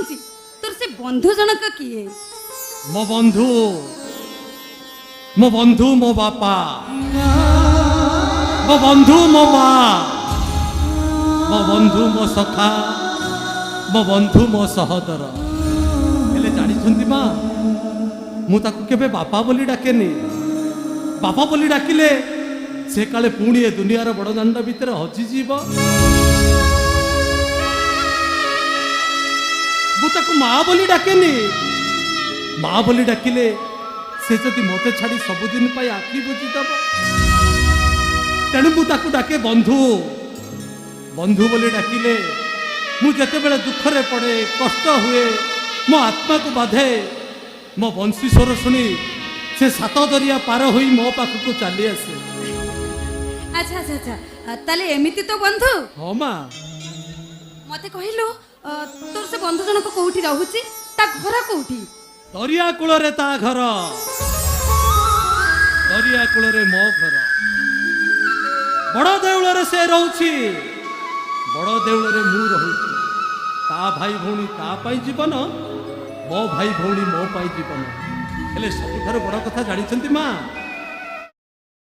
ଶୁଣୁଛି ତୋର ସେ ବନ୍ଧୁ ଜଣକ କିଏ? ମୋ ବନ୍ଧୁ ମୋ ବାପା, ମୋ ବନ୍ଧୁ ମୋ ମା, ମୋ ବନ୍ଧୁ ମୋ ସଖା, ମୋ ବନ୍ଧୁ ମୋ ସହୋଦର। ହେଲେ ଜାଣିଛନ୍ତି ମା, ମୁଁ ତାକୁ କେବେ ବାପା ବୋଲି ଡାକେନି। ବାପା ବୋଲି ଡାକିଲେ ସେ କାଳେ ପୁଣି ଏ ଦୁନିଆର ବଡ଼ ଦାଣ୍ଡ ଭିତରେ ହଜିଯିବ। ମୁଁ ତାକୁ ମା ବୋଲି ଡାକେନି। ମା ବୋଲି ଡାକିଲେ ସେ ଯଦି ମୋତେ ଛାଡ଼ି ସବୁଦିନ ପାଇଁ ଆଖି ବୁଜିଦେବ। ତେଣୁ ମୁଁ ତାକୁ ଡାକେ ବନ୍ଧୁ। ବନ୍ଧୁ ବୋଲି ଡାକିଲେ ମୁଁ ଯେତେବେଳେ ଦୁଃଖରେ ପଡ଼େ, କଷ୍ଟ ହୁଏ, ମୋ ଆତ୍ମାକୁ ବାଧେ, ମୋ ବଂଶୀ ସ୍ୱର ଶୁଣି ସେ ସାତ ଦରିଆ ପାର ହୋଇ ମୋ ପାଖକୁ ଚାଲି ଆସେ। ଆଚ୍ଛା ଆଚ୍ଛା ଆଚ୍ଛା, ତାହେଲେ ଏମିତି ତ ବନ୍ଧୁ। ହଁ ମା। ମତେ କହିଲୁ ତୋର ସେ ବନ୍ଧୁ ଜଣକ କୋଉଠି ରହୁଛି? ତା ଘର କୋଉଠି? ଦରିଆ କୂଳରେ ତା ଘର, ଦରିଆ କୂଳରେ ମୋ ଘର। ବଡ଼ ଦେଉଳରେ ସେ ରହୁଛି, ବଡ଼ ଦେଉଳରେ ମୁଁ ରହୁଛି। ତା ଭାଇ ଭଉଣୀ ତା ପାଇଁ ଜୀବନ, ମୋ ଭାଇ ଭଉଣୀ ମୋ ପାଇଁ ଜୀବନ। ହେଲେ ସବୁଠାରୁ ବଡ଼ କଥା ଜାଣିଛନ୍ତି ମା,